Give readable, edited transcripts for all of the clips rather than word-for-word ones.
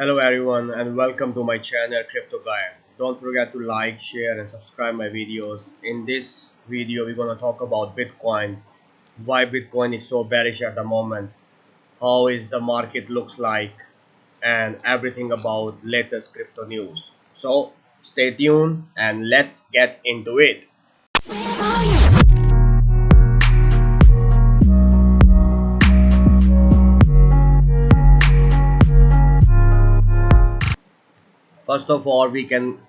Hello everyone and welcome to my channel Crypto Guy. Don't forget to like, share and subscribe my videos. In this video we're gonna talk about Bitcoin, why Bitcoin is so bearish at the moment, how is the market looks like, and everything about latest crypto news. So stay tuned and let's get into it. First of all, we can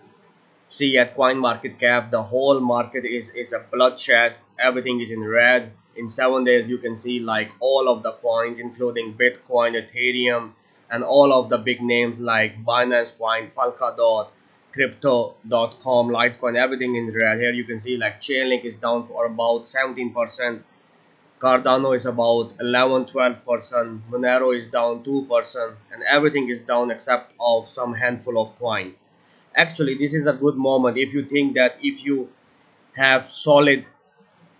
see at coin market cap the whole market is a bloodshed. Everything is in red. In 7 days you can see like all of the coins including Bitcoin, Ethereum and all of the big names like Binance Coin, Polkadot, crypto.com, Litecoin, everything in red. Here you can see like Chainlink is down for about 17%, Cardano is about 11-12%, Monero is down 2%, and everything is down except of some handful of coins. Actually, this is a good moment if you think that if you have solid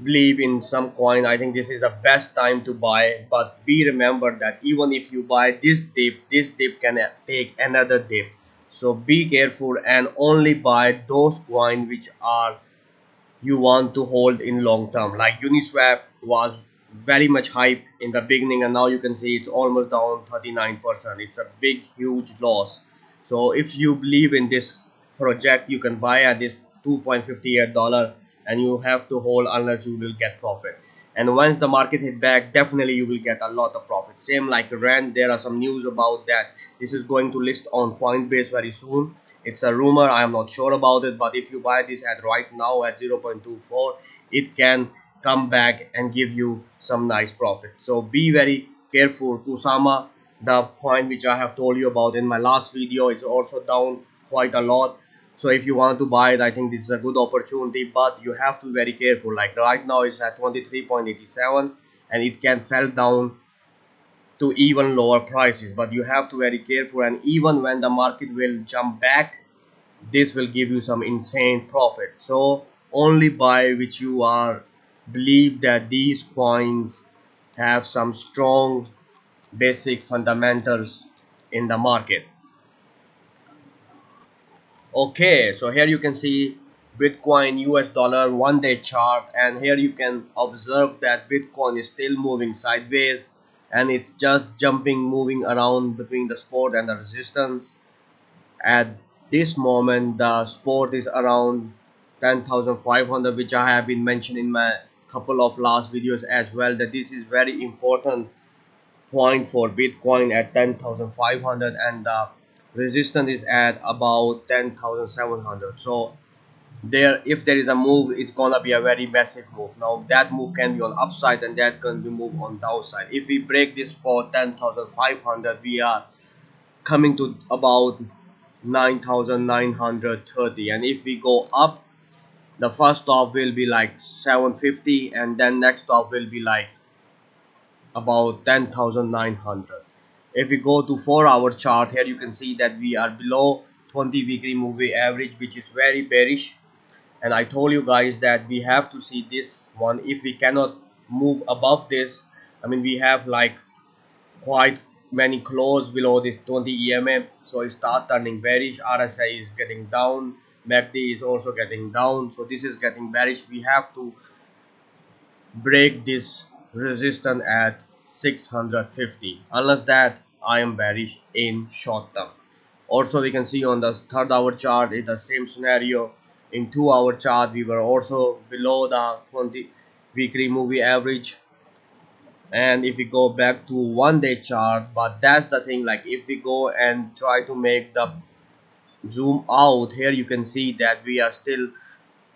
belief in some coin. I think this is the best time to buy, but be remember that even if you buy this dip can take another dip. So be careful and only buy those coins which are you want to hold in long term. Like Uniswap was very much hype in the beginning and now you can see it's almost down 39%. It's a big huge loss. So if you believe in this project you can buy at this $2.58 and you have to hold unless you will get profit. And once the market hit back, definitely you will get a lot of profit. Same like rent, there are some news about that this is going to list on Coinbase very soon. It's a rumor, I am not sure about it, but if you buy this at right now at 0.24, it can come back and give you some nice profit. So be very careful. Kusama, the coin which I have told you about in my last video, is also down quite a lot. So if you want to buy it, I think this is a good opportunity, but you have to be very careful. Like right now it's at 23.87 and it can fall down to even lower prices, but you have to be very careful. And even when the market will jump back, this will give you some insane profit. So only buy which you are believe that these coins have some strong basic fundamentals in the market. Okay, so here you can see Bitcoin US dollar 1 day chart, and here you can observe that Bitcoin is still moving sideways and it's just jumping, moving around between the support and the resistance. At this moment the support is around 10,500, which I have been mentioning in my couple of last videos as well, that this is very important point for Bitcoin at 10,500 and the resistance is at about 10,700. So there, if there is a move, it's gonna be a very massive move. Now that move can be on upside and that can be move on downside. If we break this for 10,500, we are coming to about 9,930, and if we go up, the first stop will be like 750 and then next stop will be like about 10,900. If we go to 4 hour chart, here you can see that we are below 20 weekly moving average, which is very bearish. And I told you guys that we have to see this one. If we cannot move above this, I mean we have like quite many close below this 20 EMA, so it start turning bearish. RSI is getting down, MACD is also getting down, so this is getting bearish. We have to break this resistance at 650. Unless that, I am bearish in short term. Also we can see on the 3rd hour chart is the same scenario. In 2 hour chart we were also below the 20 weekly moving average. And if we go back to 1 day chart, but that's the thing, like if we go and try to make the zoom out, here you can see that we are still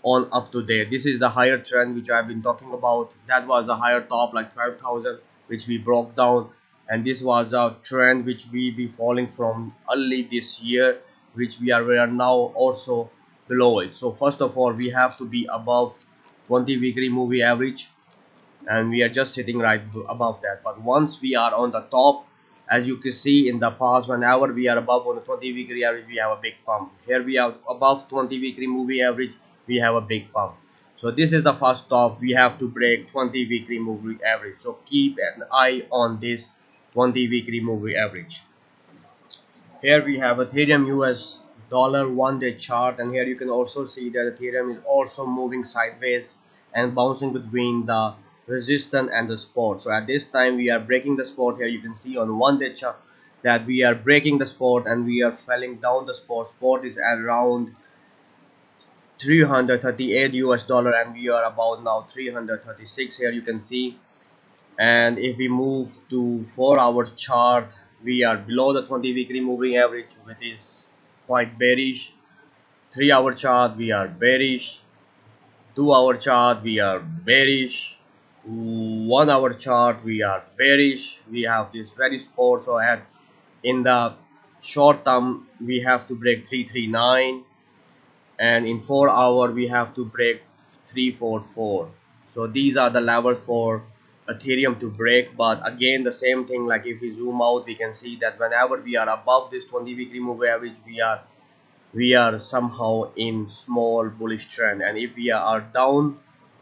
on up to date. This is the higher trend which I've been talking about. That was the higher top like 12,000 which we broke down, and this was a trend which we be falling from early this year, which we are now also below it. So first of all we have to be above 20 weekly moving average, and we are just sitting right above that. But once we are on the top, as you can see in the past, whenever we are above on the 20 weekly average, we have a big pump. Here we are above 20 weekly moving average, we have a big pump. So this is the first stop. We have to break 20 weekly moving average, so keep an eye on this 20 weekly moving average. Here we have Ethereum US dollar 1 day chart, and here you can also see that Ethereum is also moving sideways and bouncing between the resistance and the support. So at this time we are breaking the support. Here you can see on 1 day chart that we are breaking the support and we are falling down the support. Support is at around 338 US dollar and we are about now 336. Here you can see. And if we move to 4 hours chart, we are below the 20 weekly moving average, which is quite bearish. 3 hour chart we are bearish. 2 hour chart we are bearish. 1 hour chart we are bearish. We have this very support. So at in the short term we have to break 339, and in 4 hour we have to break 344. So these are the levels for Ethereum to break. But again, the same thing, like if we zoom out, we can see that whenever we are above this 20 weekly moving average, we are somehow in small bullish trend, and if we are down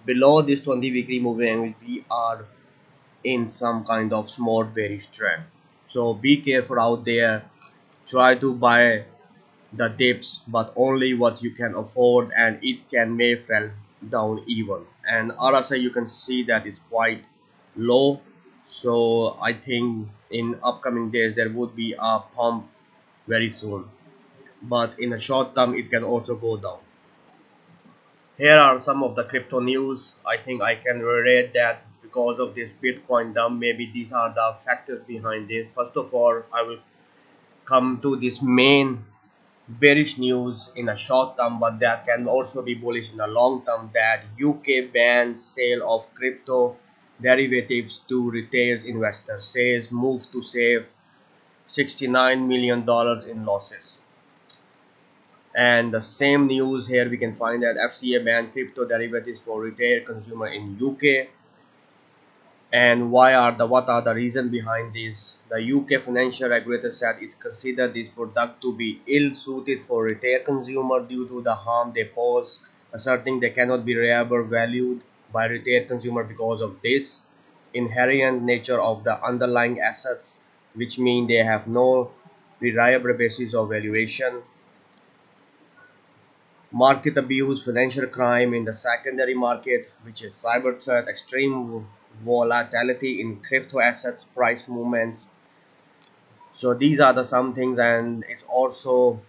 below this 20 weekly moving average, we are in some kind of small bearish trend. So be careful out there. Try to buy the dips, but only what you can afford, and it can may fall down even. And RSI, you can see that it's quite low. So I think in upcoming days there would be a pump very soon, but in the short term it can also go down. Here are some of the crypto news. I think I can relate that because of this Bitcoin dump. Maybe these are the factors behind this. First of all, I will come to this main bearish news in a short term, but that can also be bullish in the long term, that UK bans sale of crypto derivatives to retail investors, says move to save $69 million in losses. And the same news here we can find that FCA banned crypto derivatives for retail consumer in UK. And what are the reason behind this? The UK financial regulator said it considered this product to be ill suited for retail consumer due to the harm they pose, asserting they cannot be reliably valued by retail consumer because of this inherent nature of the underlying assets, which mean they have no reliable basis of valuation. Market abuse, financial crime in the secondary market, which is cyber threat, extreme volatility in crypto assets, price movements. So these are the some things, and it's also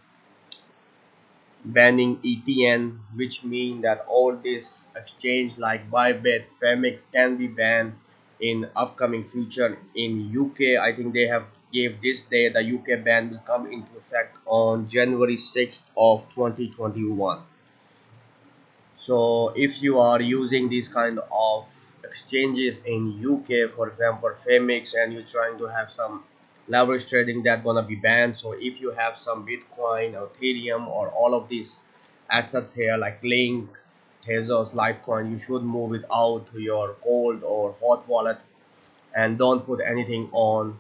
banning ETN, which mean that all this exchange like Bybit, Femix can be banned in upcoming future. In UK, I think they have gave this day the UK ban will come into effect on January 6th of 2021. So if you are using these kind of exchanges in UK, for example Femix, and you're trying to have some leverage trading, that gonna be banned. So if you have some Bitcoin or Ethereum or all of these assets here like Link, Tezos, Litecoin, you should move it out to your cold or hot wallet and don't put anything on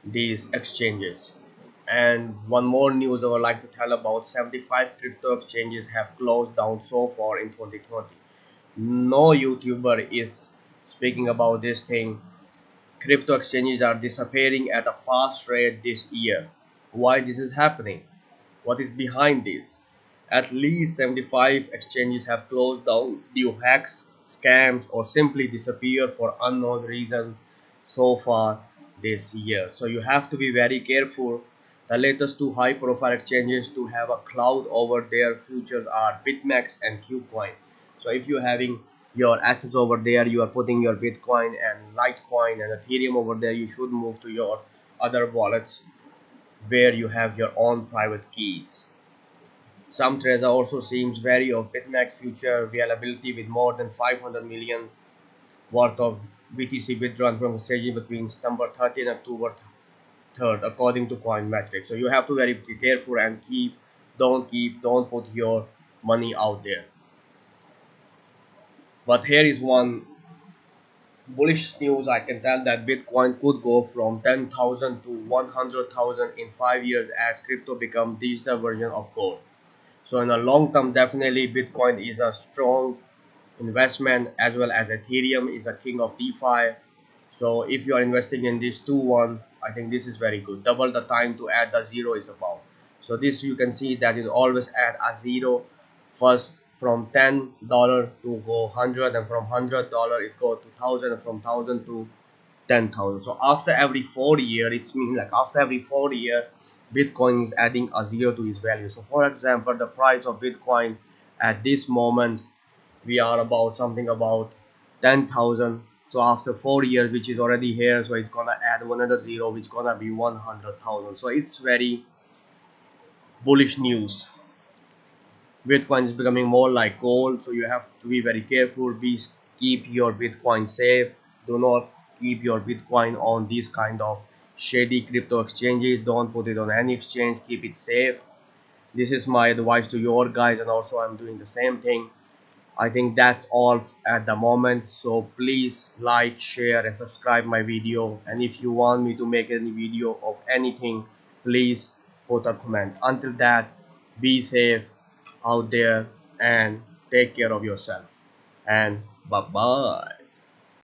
these exchanges. And one more news I would like to tell about: 75 crypto exchanges have closed down so far in 2020. No YouTuber is speaking about this thing. Crypto exchanges are disappearing at a fast rate this year. Why this is happening? What is behind this? At least 75 exchanges have closed down due hacks, scams, or simply disappear for unknown reasons so far this year. So you have to be very careful. The latest two high profile exchanges to have a cloud over their futures are BitMEX and KuCoin. So if you're having your assets over there, you are putting your Bitcoin and Litecoin and Ethereum over there, you should move to your other wallets where you have your own private keys. Some traders also seems wary of BitMEX future availability, with more than 500 million worth of BTC withdrawn from exchange between September 30 and October 3rd, according to CoinMetrics. So you have to very be careful and don't put your money out there. But here is one bullish news. I can tell that Bitcoin could go from 10,000 to 100,000 in 5 years as crypto becomes digital version of gold. So in the long term, definitely Bitcoin is a strong investment, as well as Ethereum is a king of DeFi. So if you are investing in these two one, I think this is very good. Double the time to add the zero is about. So this you can see that it always add a zero first from $10 to go 100, and from $100 it go to 1,000, and from 1,000 to 10,000. So after every 4 year, it's mean like after every 4 year, Bitcoin is adding a zero to its value. So for example, the price of Bitcoin at this moment, we are about something about 10,000. So after 4 years, which is already here, so it's gonna add one another zero, which gonna be 100,000. So it's very bullish news. Bitcoin is becoming more like gold, so you have to be very careful. Please keep your Bitcoin safe. Do not keep your Bitcoin on these kind of shady crypto exchanges. Don't put it on any exchange. Keep it safe. This is my advice to your guys, and also I'm doing the same thing. I think that's all at the moment. So please like, share, and subscribe my video. And if you want me to make any video of anything, please put a comment. Until that, be safe out there and take care of yourself. And bye bye.